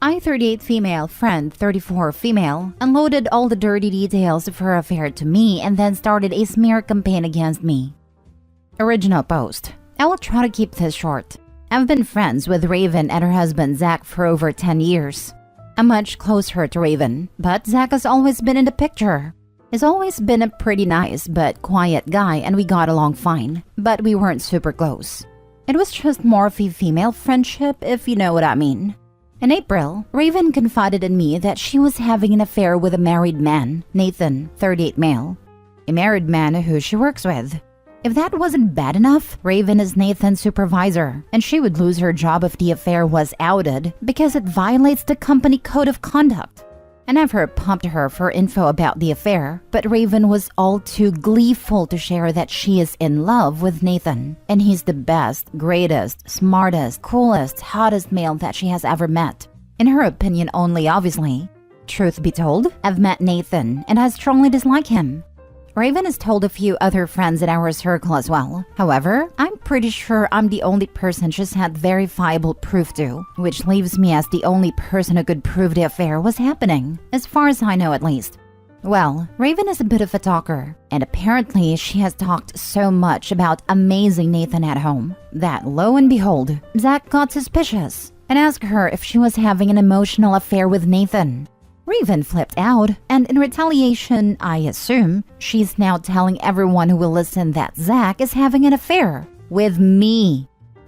I, 38 female, friend, 34 female, unloaded all the dirty details of her affair to me and then started a smear campaign against me. Original post. I will try to keep this short. I've been friends with Raven and her husband Zach for over 10 years. I'm much closer to Raven, but Zach has always been in the picture. He's always been a pretty nice but quiet guy and we got along fine, but we weren't super close. It was just more of a female friendship, if you know what I mean. In April, Raven confided in me that she was having an affair with a married man, Nathan, 38 male. A married man who she works with. If that wasn't bad enough, Raven is Nathan's supervisor, and she would lose her job if the affair was outed because it violates the company code of conduct. I never pumped her for info about the affair, but Raven was all too gleeful to share that she is in love with Nathan, and he's the best, greatest, smartest, coolest, hottest male that she has ever met. In her opinion only, obviously. Truth be told, I've met Nathan, and I strongly dislike him. Raven has told a few other friends in our circle as well. However, I'm pretty sure I'm the only person she's had verifiable proof to, which leaves me as the only person who could prove the affair was happening, as far as I know at least. Well, Raven is a bit of a talker, and apparently she has talked so much about amazing Nathan at home that, lo and behold, Zach got suspicious and asked her if she was having an emotional affair with Nathan. Raven flipped out, and in retaliation, I assume, she's now telling everyone who will listen that Zach is having an affair with me.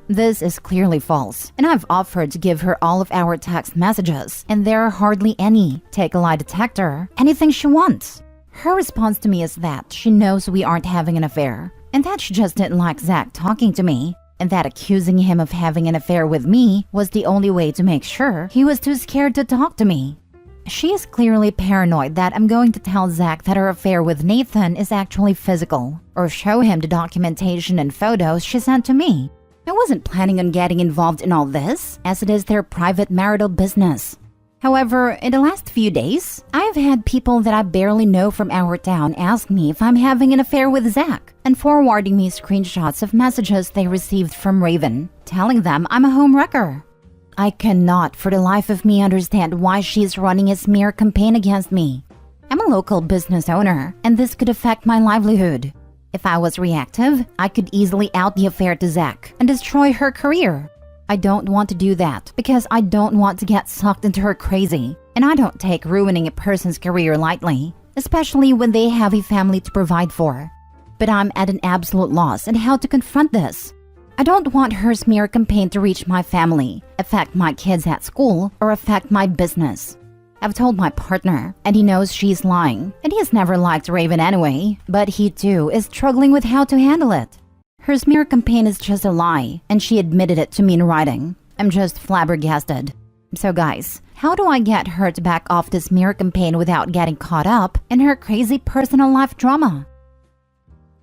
This is clearly false, and I've offered to give her all of our text messages, and there are hardly any. Take a lie detector, anything she wants. Her response to me is that she knows we aren't having an affair, and that she just didn't like Zach talking to me, and that accusing him of having an affair with me was the only way to make sure he was too scared to talk to me. She is clearly paranoid that I'm going to tell Zach that her affair with Nathan is actually physical, or show him the documentation and photos she sent to me. I wasn't planning on getting involved in all this, as it is their private marital business. However, in the last few days, I've had people that I barely know from our town ask me if I'm having an affair with Zach, and forwarding me screenshots of messages they received from Raven, telling them I'm a homewrecker. I cannot for the life of me understand why she's running a smear campaign against me. I'm a local business owner, and this could affect my livelihood. If I was reactive, I could easily out the affair to Zach and destroy her career. I don't want to do that because I don't want to get sucked into her crazy, and I don't take ruining a person's career lightly, especially when they have a family to provide for. But I'm at an absolute loss in how to confront this. I don't want her smear campaign to reach my family, affect my kids at school, or affect my business. I've told my partner, and he knows she's lying, and he has never liked Raven anyway, but he too is struggling with how to handle it. Her smear campaign is just a lie, and she admitted it to me in writing. I'm just flabbergasted. So guys, how do I get her to back off the smear campaign without getting caught up in her crazy personal life drama?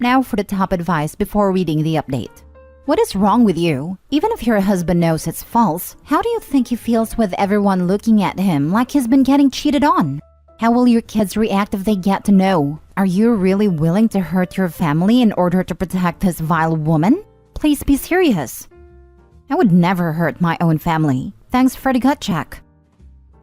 Now for the top advice before reading the update. What is wrong with you? Even if your husband knows it's false, how do you think he feels with everyone looking at him like he's been getting cheated on? How will your kids react if they get to know? Are you really willing to hurt your family in order to protect this vile woman? Please be serious. I would never hurt my own family. Thanks for the gut check.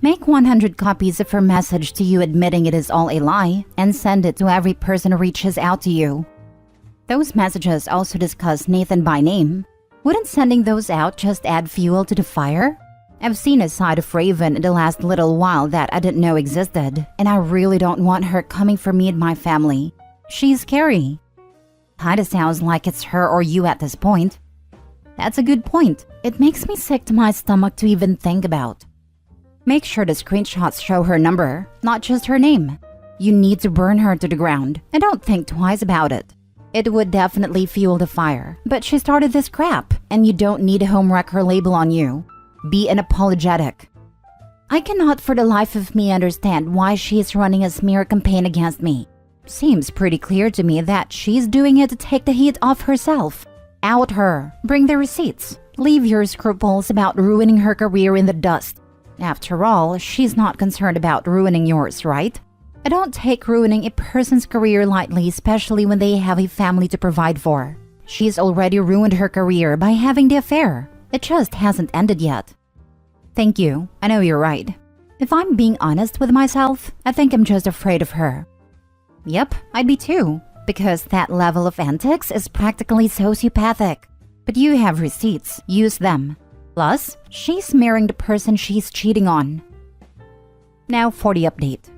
Make 100 copies of her message to you admitting it is all a lie and send it to every person who reaches out to you. Those messages also discuss Nathan by name. Wouldn't sending those out just add fuel to the fire? I've seen a side of Raven in the last little while that I didn't know existed, and I really don't want her coming for me and my family. She's scary. Kinda sounds like it's her or you at this point. That's a good point. It makes me sick to my stomach to even think about. Make sure the screenshots show her number, not just her name. You need to burn her to the ground, and don't think twice about it. It would definitely fuel the fire, but she started this crap, and you don't need a homewrecker label on you. Be unapologetic. I cannot for the life of me understand why she is running a smear campaign against me. Seems pretty clear to me that she's doing it to take the heat off herself. Out her. Bring the receipts. Leave your scruples about ruining her career in the dust. After all, she's not concerned about ruining yours, right? I don't take ruining a person's career lightly, especially when they have a family to provide for. She's already ruined her career by having the affair. It just hasn't ended yet. Thank you. I know you're right. If I'm being honest with myself, I think I'm just afraid of her. Yep, I'd be too, because that level of antics is practically sociopathic. But you have receipts, use them. Plus, she's marrying the person she's cheating on. Now for the update.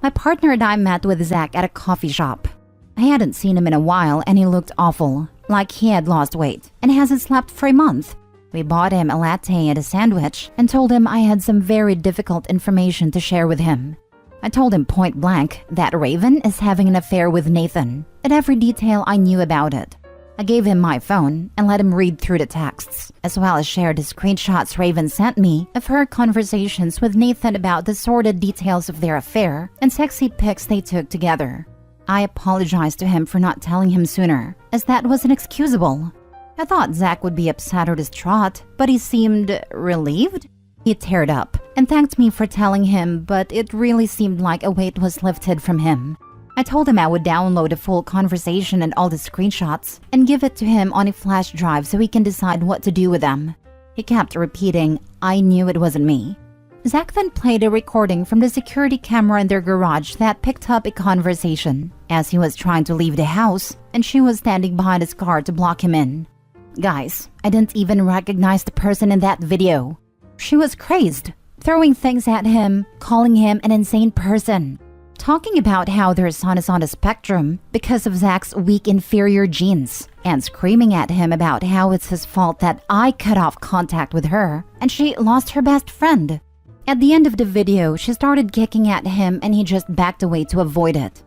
My partner and I met with Zach at a coffee shop. I hadn't seen him in a while and he looked awful, like he had lost weight and hasn't slept for a month. We bought him a latte and a sandwich and told him I had some very difficult information to share with him. I told him point blank that Raven is having an affair with Nathan, and every detail I knew about it. I gave him my phone and let him read through the texts, as well as share the screenshots Raven sent me of her conversations with Nathan about the sordid details of their affair and sexy pics they took together. I apologized to him for not telling him sooner, as that was inexcusable. I thought Zach would be upset or distraught, but he seemed relieved. He teared up and thanked me for telling him, but it really seemed like a weight was lifted from him. I told him I would download a full conversation and all the screenshots and give it to him on a flash drive so he can decide what to do with them. He kept repeating, I knew it wasn't me. Zach then played a recording from the security camera in their garage that picked up a conversation as he was trying to leave the house and she was standing behind his car to block him in. Guys, I didn't even recognize the person in that video. She was crazed, throwing things at him, calling him an insane person, talking about how their son is on the spectrum because of Zach's weak inferior genes, and screaming at him about how it's his fault that I cut off contact with her and she lost her best friend. At the end of the video, she started kicking at him and he just backed away to avoid it.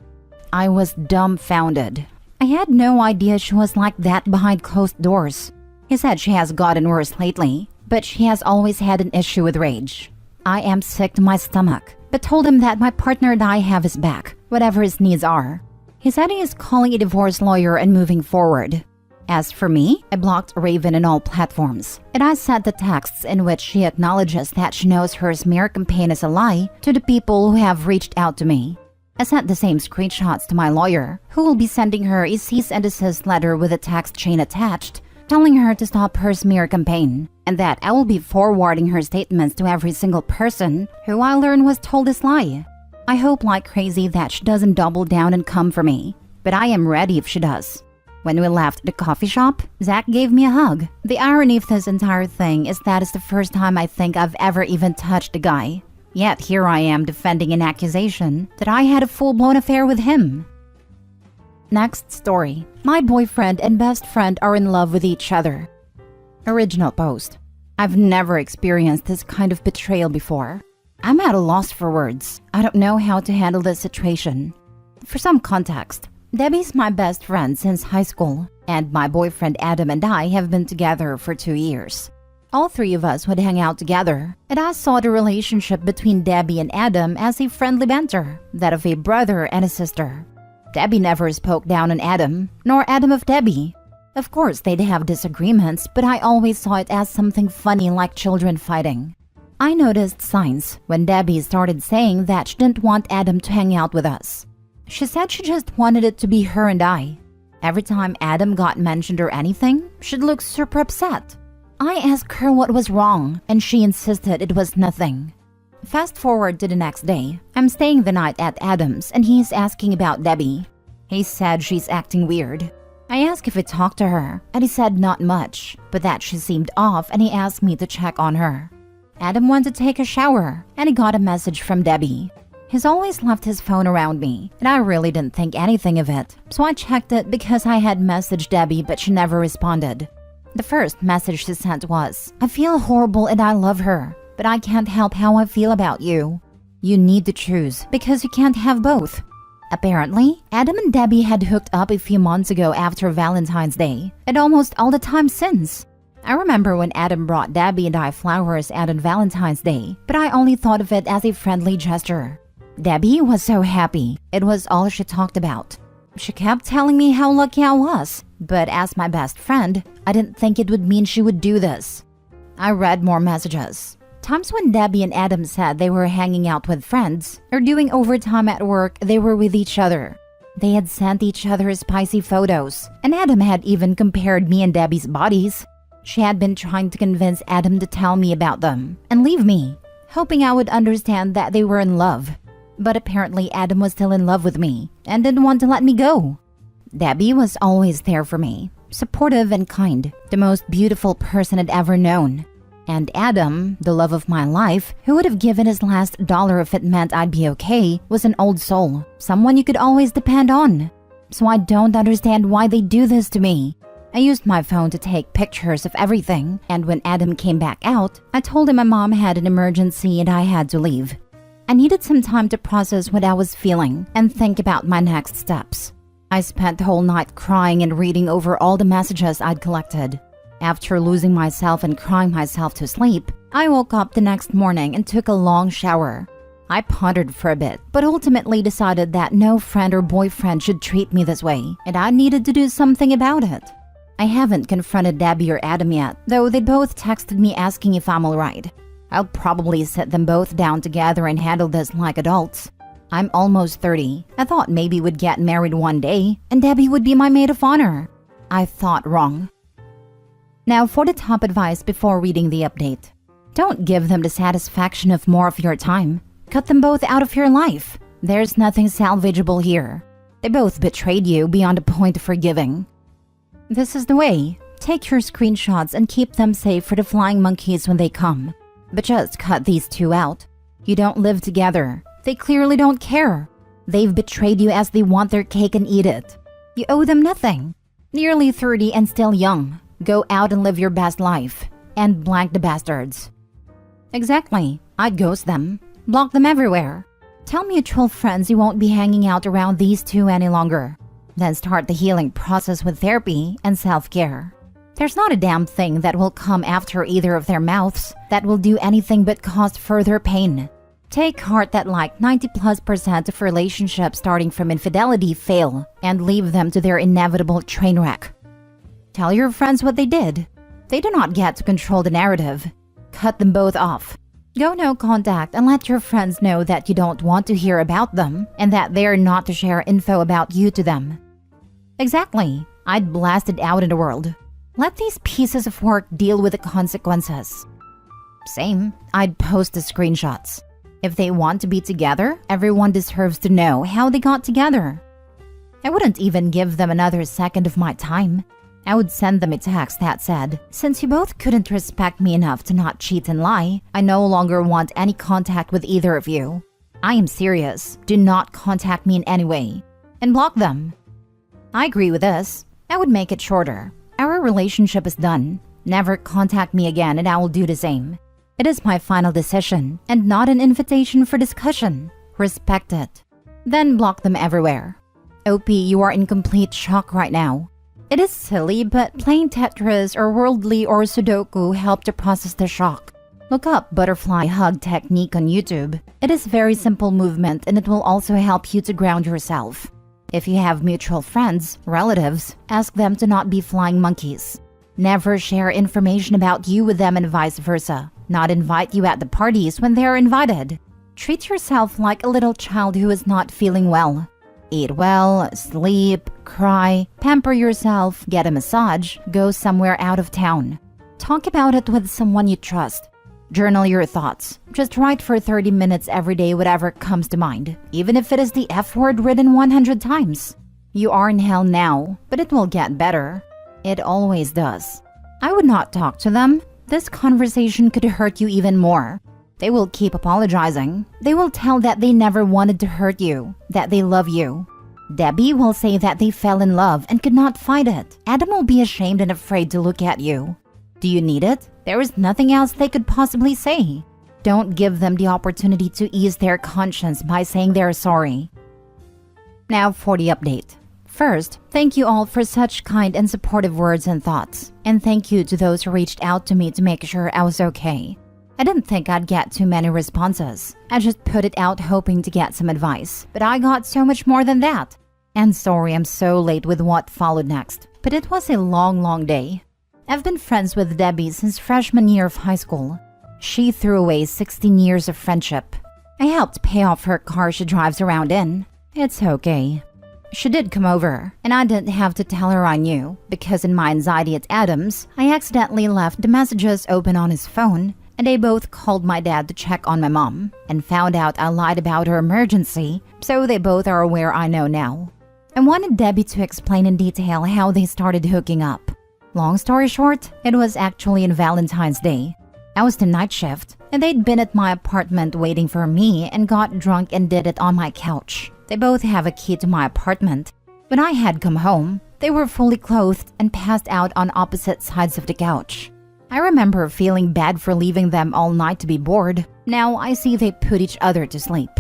I was dumbfounded. I had no idea she was like that behind closed doors. He said she has gotten worse lately, but she has always had an issue with rage. I am sick to my stomach, but told him that my partner and I have his back, whatever his needs are. He said he is calling a divorce lawyer and moving forward. As for me, I blocked Raven on all platforms, and I sent the texts in which she acknowledges that she knows her smear campaign is a lie to the people who have reached out to me. I sent the same screenshots to my lawyer, who will be sending her a cease and desist letter with a text chain attached, telling her to stop her smear campaign, and that I will be forwarding her statements to every single person who I learn was told this lie. I hope like crazy that she doesn't double down and come for me, but I am ready if she does. When we left the coffee shop, Zach gave me a hug. The irony of this entire thing is that it's the first time I think I've ever even touched a guy. Yet here I am defending an accusation that I had a full-blown affair with him. Next story. My boyfriend and best friend are in love with each other. Original post. I've never experienced this kind of betrayal before. I'm at a loss for words. I don't know how to handle this situation. For some context, Debbie's my best friend since high school, and my boyfriend Adam and I have been together for 2 years. All three of us would hang out together, and I saw the relationship between Debbie and Adam as a friendly banter, that of a brother and a sister. Debbie never spoke down on Adam, nor Adam of Debbie. Of course, they'd have disagreements, but I always saw it as something funny like children fighting. I noticed signs when Debbie started saying that she didn't want Adam to hang out with us. She said she just wanted it to be her and I. Every time Adam got mentioned or anything, she'd look super upset. I asked her what was wrong, and she insisted it was nothing. Fast forward to the next day. I'm staying the night at Adam's, and he's asking about Debbie. He said she's acting weird. I asked if he talked to her, and he said not much, but that she seemed off, and he asked me to check on her. Adam went to take a shower, and he got a message from Debbie. He's always left his phone around me, and I really didn't think anything of it, so I checked it because I had messaged Debbie but she never responded. The first message she sent was, I feel horrible and I love her, but I can't help how I feel about you. You need to choose because you can't have both. Apparently, Adam and Debbie had hooked up a few months ago after Valentine's Day, and almost all the time since. I remember when Adam brought Debbie and I flowers out on Valentine's Day, but I only thought of it as a friendly gesture. Debbie was so happy. It was all she talked about. She kept telling me how lucky I was, but as my best friend, I didn't think it would mean she would do this. I read more messages. Times when Debbie and Adam said they were hanging out with friends or doing overtime at work, they were with each other. They had sent each other spicy photos, and Adam had even compared me and Debbie's bodies. She had been trying to convince Adam to tell me about them and leave me, hoping I would understand that they were in love. But apparently Adam was still in love with me and didn't want to let me go. Debbie was always there for me, supportive and kind, the most beautiful person I'd ever known. And Adam, the love of my life, who would have given his last dollar if it meant I'd be okay, was an old soul, someone you could always depend on. So I don't understand why they do this to me. I used my phone to take pictures of everything, and when Adam came back out, I told him my mom had an emergency and I had to leave. I needed some time to process what I was feeling and think about my next steps. I spent the whole night crying and reading over all the messages I'd collected. After losing myself and crying myself to sleep, I woke up the next morning and took a long shower. I pondered for a bit, but ultimately decided that no friend or boyfriend should treat me this way, and I needed to do something about it. I haven't confronted Debbie or Adam yet, though they both texted me asking if I'm alright. I'll probably sit them both down together and handle this like adults. I'm almost 30. I thought maybe we'd get married one day, and Debbie would be my maid of honor. I thought wrong. Now for the top advice before reading the update. Don't give them the satisfaction of more of your time. Cut them both out of your life. There's nothing salvageable here. They both betrayed you beyond the point of forgiving. This is the way. Take your screenshots and keep them safe for the flying monkeys when they come. But just cut these two out. You don't live together. They clearly don't care. They've betrayed you as they want their cake and eat it. You owe them nothing. Nearly 30 and still young. Go out and live your best life. And blank the bastards. Exactly. I'd ghost them. Block them everywhere. Tell mutual friends you won't be hanging out around these two any longer. Then start the healing process with therapy and self-care. There's not a damn thing that will come after either of their mouths that will do anything but cause further pain. Take heart that like 90+% of relationships starting from infidelity fail and leave them to their inevitable train wreck. Tell your friends what they did. They do not get to control the narrative. Cut them both off. Go no contact and let your friends know that you don't want to hear about them and that they're not to share info about you to them. Exactly. I'd blast it out in the world. Let these pieces of work deal with the consequences. Same. I'd post the screenshots. If they want to be together, everyone deserves to know how they got together. I wouldn't even give them another second of my time. I would send them a text that said, "Since you both couldn't respect me enough to not cheat and lie, I no longer want any contact with either of you. I am serious. Do not contact me in any way." And block them. I agree with this. I would make it shorter. Our relationship is done. Never contact me again and I will do the same. It is my final decision and not an invitation for discussion. Respect it. Then block them everywhere. OP, you are in complete shock right now. It is silly, but playing Tetris or Worldly or Sudoku help to process the shock. Look up butterfly hug technique on YouTube. It is very simple movement and it will also help you to ground yourself. If you have mutual friends, relatives, ask them to not be flying monkeys. Never share information about you with them and vice versa. Not invite you at the parties when they are invited. Treat yourself like a little child who is not feeling well. Eat well, sleep, cry, pamper yourself, get a massage, go somewhere out of town. Talk about it with someone you trust. Journal your thoughts. Just write for 30 minutes every day whatever comes to mind, even if it is the F word written 100 times. You are in hell now, but it will get better. It always does. I would not talk to them. This conversation could hurt you even more. They will keep apologizing. They will tell that they never wanted to hurt you, that they love you. Debbie will say that they fell in love and could not fight it. Adam will be ashamed and afraid to look at you. Do you need it? There is nothing else they could possibly say. Don't give them the opportunity to ease their conscience by saying they're sorry. Now for the update. First, thank you all for such kind and supportive words and thoughts. And thank you to those who reached out to me to make sure I was okay. I didn't think I'd get too many responses. I just put it out hoping to get some advice, but I got so much more than that. And sorry I'm so late with what followed next, but it was a long day. I've been friends with Debbie since freshman year of high school. She threw away 16 years of friendship. I helped pay off her car she drives around in. It's okay. She did come over, and I didn't have to tell her I knew, because in my anxiety at Adam's, I accidentally left the messages open on his phone, and they both called my dad to check on my mom, and found out I lied about her emergency, so they both are aware I know now. I wanted Debbie to explain in detail how they started hooking up. Long story short, it was actually on Valentine's Day. I was the night shift, and they'd been at my apartment waiting for me and got drunk and did it on my couch. They both have a key to my apartment. When I had come home, they were fully clothed and passed out on opposite sides of the couch. I remember feeling bad for leaving them all night to be bored. Now I see they put each other to sleep.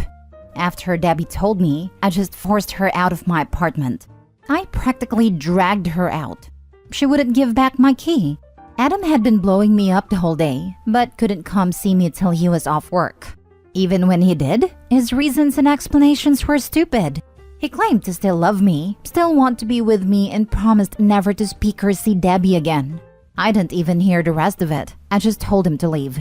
After Debbie told me, I just forced her out of my apartment. I practically dragged her out. She wouldn't give back my key. Adam had been blowing me up the whole day, but couldn't come see me till he was off work. Even when he did, his reasons and explanations were stupid. He claimed to still love me, still want to be with me, and promised never to speak or see Debbie again. I didn't even hear the rest of it. I just told him to leave.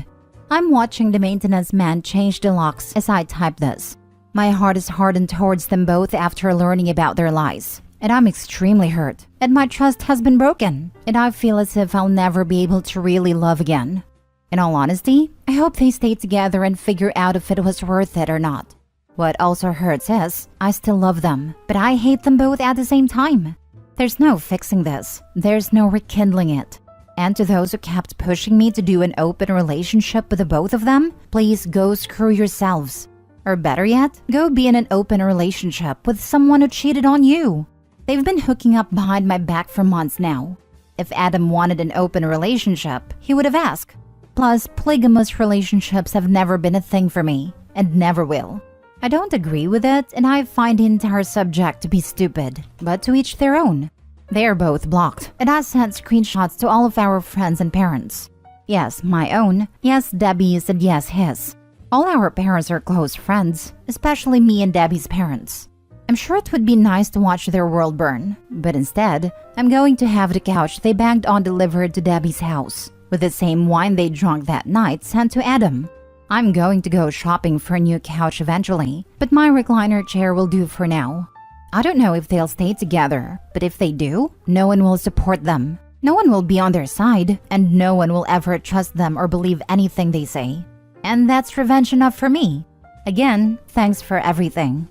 I'm watching the maintenance man change the locks as I type this. My heart is hardened towards them both after learning about their lies. And I'm extremely hurt, and my trust has been broken, and I feel as if I'll never be able to really love again. In all honesty, I hope they stay together and figure out if it was worth it or not. What also hurts is, I still love them, but I hate them both at the same time. There's no fixing this. There's no rekindling it. And to those who kept pushing me to do an open relationship with the both of them, please go screw yourselves. Or better yet, go be in an open relationship with someone who cheated on you. They've been hooking up behind my back for months now. If Adam wanted an open relationship, he would have asked. Plus, polygamous relationships have never been a thing for me, and never will. I don't agree with it, and I find the entire subject to be stupid, but to each their own. They are both blocked, and I sent screenshots to all of our friends and parents. Yes, my own. Yes, Debbie's, and yes, his. All our parents are close friends, especially me and Debbie's parents. I'm sure it would be nice to watch their world burn, but instead, I'm going to have the couch they banged on delivered to Debbie's house, with the same wine they drank that night sent to Adam. I'm going to go shopping for a new couch eventually, but my recliner chair will do for now. I don't know if they'll stay together, but if they do, no one will support them. No one will be on their side, and no one will ever trust them or believe anything they say. And that's revenge enough for me. Again, thanks for everything.